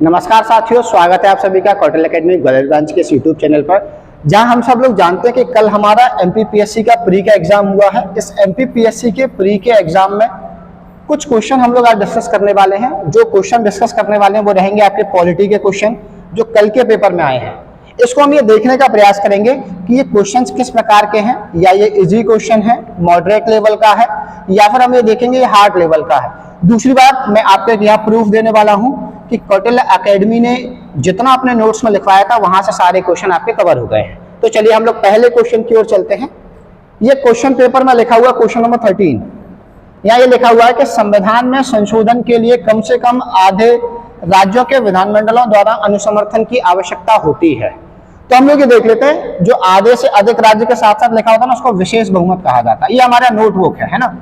नमस्कार साथियों, स्वागत है आप सभी का कौटिल्य एकेडमी ग्वालियर ब्रांच के यूट्यूब चैनल पर, जहां हम सब लोग जानते हैं कि कल हमारा एमपीपीएससी का प्री का एग्जाम हुआ है। इस एमपीपीएससी के प्री के एग्जाम में कुछ क्वेश्चन हम लोग आज डिस्कस करने वाले हैं। जो क्वेश्चन डिस्कस करने वाले हैं वो रहेंगे आपके पॉलिटी के क्वेश्चन जो कल के पेपर में आए हैं। इसको हम ये देखने का प्रयास करेंगे कि ये क्वेश्चंस किस प्रकार के हैं, या ये इजी क्वेश्चन है, मॉडरेट लेवल का है, या फिर हम ये देखेंगे ये हार्ड लेवल का है। दूसरी बात, मैं आपको एक यहाँ प्रूफ देने वाला हूँ कि कौटिल्य एकेडमी ने जितना अपने नोट्स में लिखवाया था वहां से सारे क्वेश्चन आपके कवर हो गए हैं। तो चलिए हम लोग पहले क्वेश्चन की ओर चलते हैं। ये क्वेश्चन पेपर में लिखा हुआ क्वेश्चन नंबर 13। यहाँ ये लिखा हुआ है कि संविधान में संशोधन के लिए कम से कम आधे राज्यों के विधानमंडलों द्वारा अनुसमर्थन की आवश्यकता होती है। तो हम लोग ये देख लेते हैं, जो आधे से अधिक राज्य के साथ साथ लिखा होता है ना, उसको विशेष बहुमत कहा जाता है। ये हमारा नोटबुक है ना,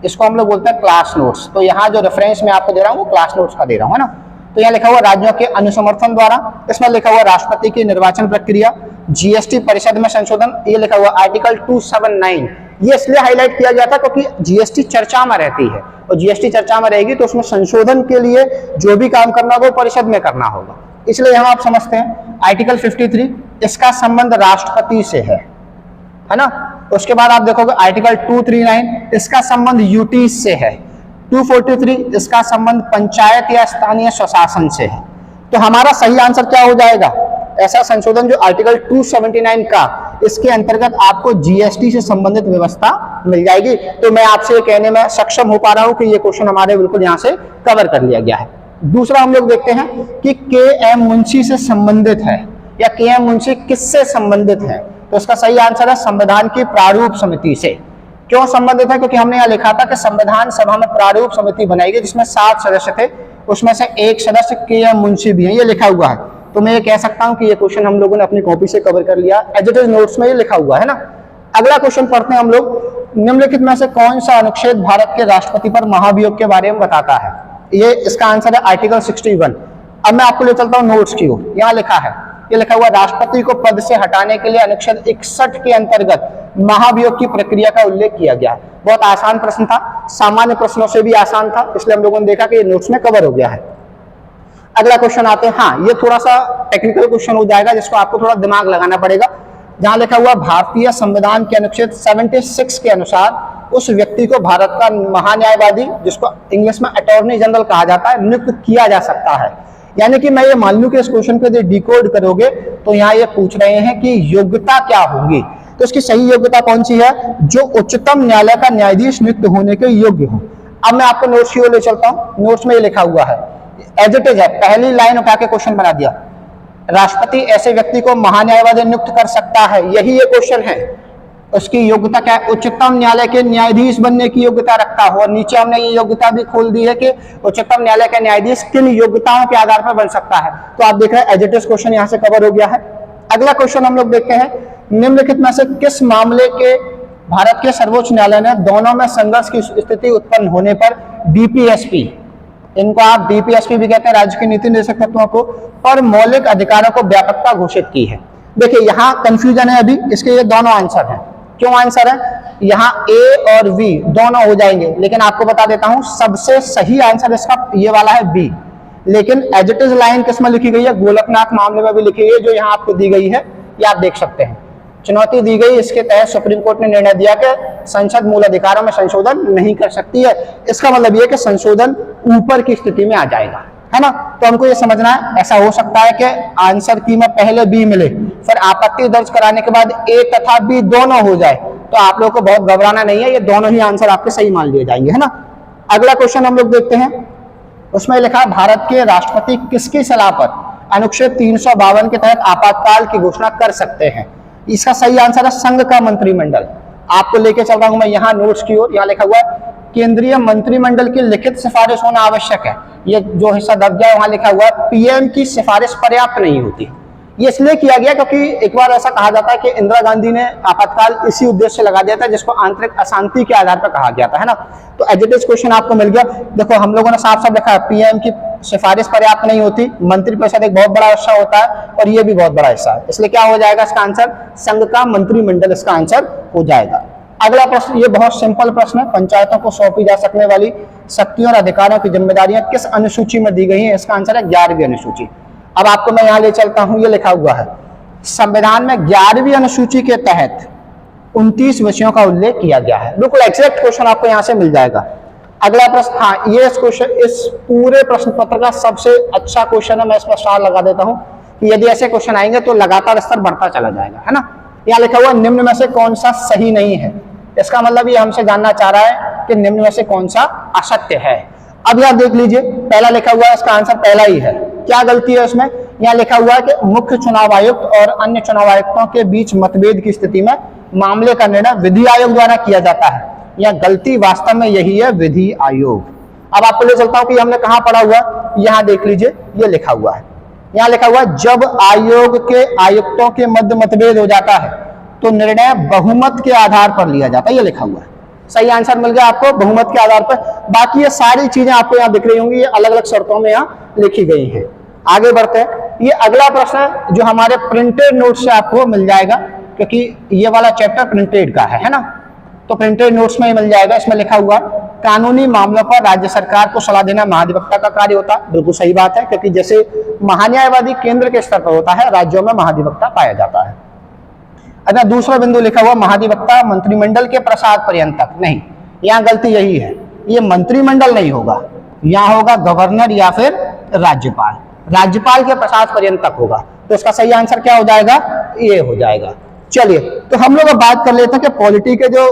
इसको हम लोग बोलते हैं क्लास नोट्स। तो यहाँ जो रेफरेंस मैं आपको दे रहा हूँ वो क्लास नोट्स का दे रहा हूँ, है ना। तो यहाँ लिखा हुआ राज्यों के अनुसमर्थन द्वारा, इसमें लिखा हुआ राष्ट्रपति की निर्वाचन प्रक्रिया, जीएसटी परिषद में संशोधन, ये लिखा हुआ आर्टिकल 279। ये इसलिए हाईलाइट किया गया था क्योंकि जीएसटी चर्चा में रहती है, और जीएसटी चर्चा में रहेगी तो उसमें संशोधन के लिए जो भी काम करना होगा वो परिषद में करना होगा, इसलिए हम आप समझते हैं। आर्टिकल 53, इसका संबंध राष्ट्रपति से है ना। उसके बाद आप देखोगे आर्टिकल 239, इसका संबंध यूटी से है। 243, इसका संबंध पंचायत या स्थानीय स्वशासन से है। तो हमारा सही आंसर क्या हो जाएगा? ऐसा संशोधन जो आर्टिकल 279 का, इसके अंतर्गत आपको जीएसटी से संबंधित व्यवस्था मिल जाएगी। तो मैं आपसे कहने में सक्षम हो पा रहा हूं कि ये क्वेश्चन हमारे बिल्कुल यहां से कवर कर लिया गया है। दूसरा हम लोग देखते हैं कि के एम मुंशी से संबंधित है, या के एम मुंशी किससे संबंधित है? तो इसका सही आंसर है संविधान की प्रारूप समिति से। क्यों संबंधित है? क्योंकि हमने यहाँ लिखा था कि संविधान सभा में प्रारूप समिति बनाई गई जिसमें 7 सदस्य थे, उसमें से एक सदस्य के एम मुंशी भी है, ये लिखा हुआ है। तो मैं ये कह सकता हूं कि ये क्वेश्चन हम लोगों ने अपनी कॉपी से कवर कर लिया, एज इट इज नोट्स में ये लिखा हुआ है ना। अगला क्वेश्चन पढ़ते हैं हम लोग। निम्नलिखित में से कौन सा अनुच्छेद भारत के राष्ट्रपति पर महाभियोग के बारे में बताता है? ये इसका आंसर है आर्टिकल 61। अब मैं आपको ले चलता हूँ नोट्स की ओर। यहाँ लिखा है, ये लिखा हुआ राष्ट्रपति को पद से हटाने के लिए अनुच्छेद 61 के अंतर्गत महाभियोग की प्रक्रिया का उल्लेख किया गया। बहुत आसान प्रश्न था, सामान्य प्रश्नों से भी आसान था, इसलिए हम लोगों ने देखा कि ये नोट्स में कवर हो गया है। अगला क्वेश्चन आते हैं। हाँ, ये थोड़ा सा टेक्निकल क्वेश्चन हो जाएगा जिसको आपको थोड़ा दिमाग लगाना पड़ेगा। जहां लिखा हुआ भारतीय संविधान के अनुच्छेद 76 के अनुसार उस व्यक्ति को भारत का महान्यायवादी, जिसको इंग्लिश में अटॉर्नी जनरल कहा जाता है, नियुक्त किया जा सकता है। यानी कि मैं ये मान लूं कि इस क्वेश्चन को यदि डिकोड करोगे तो यहाँ ये पूछ रहे हैं कि योग्यता क्या होगी। तो इसकी सही योग्यता कौन सी है? जो उच्चतम न्यायालय का न्यायाधीश नियुक्त होने के योग्य हो। अब मैं आपको नोट्स की ओर ले चलता हूँ। नोट्स में ये लिखा हुआ है, एज इट इज है, पहली लाइन उठा के क्वेश्चन बना दिया। राष्ट्रपति ऐसे व्यक्ति को महान्यायवादी नियुक्त कर सकता है, यही ये क्वेश्चन है। उसकी योग्यता क्या है? उच्चतम न्यायालय के न्यायाधीश बनने की योग्यता रखता हो। और नीचे हमने ये योग्यता भी खोल दी है कि उच्चतम न्यायालय का न्यायाधीश किन योग्यताओं के आधार पर बन सकता है। तो आप देख रहे हैं एज इट इज क्वेश्चन यहाँ से कवर हो गया है। अगला क्वेश्चन हम लोग देखते हैं, निम्नलिखित में से किस मामले के भारत के सर्वोच्च न्यायालय ने दोनों में संघर्ष की स्थिति उत्पन्न होने पर डीपीएसपी, इनको आप डीपीएसपी भी कहते हैं, राज्य की नीति निर्देशक तत्वों को, पर मौलिक अधिकारों को व्यापकता घोषित की है। देखिए यहाँ कंफ्यूजन है अभी, इसके ये दोनों आंसर हैं। क्यों आंसर है? यहाँ ए और वी दोनों हो जाएंगे, लेकिन आपको बता देता हूं सबसे सही आंसर इसका ये वाला है बी। लेकिन एज इट इज लाइन किसमें लिखी गई है? गोलकनाथ मामले में भी लिखी गई है, जो यहाँ आपको दी गई है, ये आप देख सकते हैं। चुनौती दी गई, इसके तहत सुप्रीम कोर्ट ने निर्णय दिया कि संसद मूल अधिकारों में संशोधन नहीं कर सकती है। इसका मतलब यह कि संशोधन ऊपर की स्थिति में आ जाएगा, है ना। तो हमको ये समझना है, ऐसा हो सकता है कि आंसर की में पहले बी मिले, फिर आपत्ति दर्ज कराने के बाद ए तथा बी दोनों हो जाए, तो आप लोगों को बहुत घबराना नहीं है, ये दोनों ही आंसर आपके सही मान लिए जाएंगे, है ना। अगला क्वेश्चन हम लोग देखते हैं। उसमें लिखा है भारत के राष्ट्रपति किसकी सलाह पर अनुच्छेद 352 के तहत आपातकाल की घोषणा कर सकते हैं? इसका सही आंसर है संघ का मंत्रिमंडल। आपको लेके चल रहा हूं मैं यहाँ नोट्स की ओर। यहाँ लिखा हुआ है केंद्रीय मंत्रिमंडल की लिखित सिफारिश होना आवश्यक है। ये जो हिस्सा दब गया वहां लिखा हुआ है पीएम की सिफारिश पर्याप्त नहीं होती। ये इसलिए किया गया क्योंकि एक बार ऐसा कहा जाता है कि इंदिरा गांधी ने आपातकाल इसी उद्देश्य से लगा दिया था जिसको आंतरिक अशांति के आधार पर कहा गया था, है ना। तो एज इट इज क्वेश्चन आपको मिल गया। देखो हम लोगों ने साफ साफ लिखा है पीएम की सिफारिश पर्याप्त नहीं होती, मंत्रिपरिषद एक बहुत बड़ा हिस्सा होता है और ये भी बहुत बड़ा हिस्सा है, इसलिए क्या हो जाएगा इसका आंसर? संघ का मंत्रिमंडल इसका आंसर हो जाएगा। अगला प्रश्न, ये बहुत सिंपल प्रश्न है। पंचायतों को सौंपी जा सकने वाली शक्तियों और अधिकारों की जिम्मेदारियां किस अनुसूची में दी गई हैं? इसका आंसर है 11वीं अनुसूची। अब आपको मैं यहाँ ले चलता हूँ, ये लिखा हुआ है संविधान में 11वीं अनुसूची के तहत 29 विषयों का उल्लेख किया गया है। बिल्कुल एग्जैक्ट क्वेश्चन आपको यहाँ से मिल जाएगा। अगला प्रश्न, हाँ ये इस पूरे प्रश्न पत्र का सबसे अच्छा क्वेश्चन है, मैं इसमें स्टार लगा देता हूँ कि यदि ऐसे क्वेश्चन आएंगे तो लगातार स्तर बढ़ता चला जाएगा, है ना। यहाँ लिखा हुआ निम्न में से कौन सा सही नहीं है। इसका मतलब ये हमसे जानना चाह रहा है कि निम्न में से कौन सा असत्य है। अब यहाँ देख लीजिए, पहला लिखा हुआ है, इसका आंसर पहला ही है। क्या गलती है उसमें? यहाँ लिखा हुआ है कि मुख्य चुनाव आयुक्त और अन्य चुनाव आयुक्तों के बीच मतभेद की स्थिति में मामले का निर्णय विधि आयोग द्वारा किया जाता है। यह गलती वास्तव में यही है, विधि आयोग। अब आपको ले चलता हूं कि हमने कहां पढ़ा हुआ, यहां देख लीजिए, ये लिखा हुआ है, यहां लिखा हुआ है जब आयोग के आयुक्तों के मध्य मतभेद हो जाता है तो निर्णय बहुमत के आधार पर लिया जाता है। ये लिखा हुआ है, सही आंसर मिल गया आपको, बहुमत के आधार पर। बाकी ये सारी चीजें आपको यहाँ दिख रही होंगी, ये अलग अलग शर्तों में यहाँ लिखी गई हैं। आगे बढ़ते हैं, ये अगला प्रश्न है जो हमारे प्रिंटेड नोट से आपको मिल जाएगा, क्योंकि ये वाला चैप्टर प्रिंटेड का है ना, तो प्रिंटेड नोट्स में ही मिल जाएगा। इसमें लिखा हुआ कानूनी मामलों पर राज्य सरकार को सलाह देना महाधिवक्ता का कार्य होता है। बिल्कुल सही बात है, क्योंकि जैसे महान्यायवादी केंद्र के स्तर पर होता है, राज्यों में महाधिवक्ता पाया जाता है। अच्छा, दूसरा बिंदु लिखा हुआ महाधिवक्ता मंत्रिमंडल के प्रसाद पर्यंत नहीं, यहाँ गलती यही है, ये मंत्रिमंडल नहीं होगा, यहाँ होगा गवर्नर या फिर राज्यपाल। राज्यपाल के प्रसाद पर्यंत तक होगा, तो इसका सही आंसर क्या हो जाएगा? ये हो जाएगा। चलिए, तो हम लोग अब बात कर लेते हैं कि पॉलिटी के जो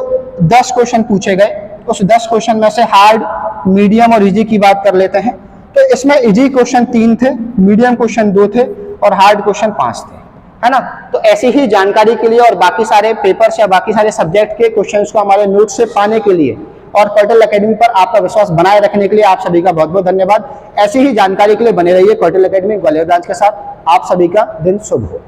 10 क्वेश्चन पूछे गए, उस 10 क्वेश्चन में से हार्ड, मीडियम और इजी की बात कर लेते हैं। तो इसमें इजी क्वेश्चन 3 थे, मीडियम क्वेश्चन 2 थे और हार्ड क्वेश्चन 5 थे, है ना। तो ऐसी ही जानकारी के लिए और बाकी सारे पेपर्स या बाकी सारे सब्जेक्ट के क्वेश्चंस को हमारे नोट्स से पाने के लिए और कौटिल्य एकेडमी पर आपका विश्वास बनाए रखने के लिए आप सभी का बहुत बहुत धन्यवाद। ऐसी ही जानकारी के लिए बने रहिए कौटिल्य एकेडमी ग्वालियर ब्रांच के साथ। आप सभी का दिन शुभ हो।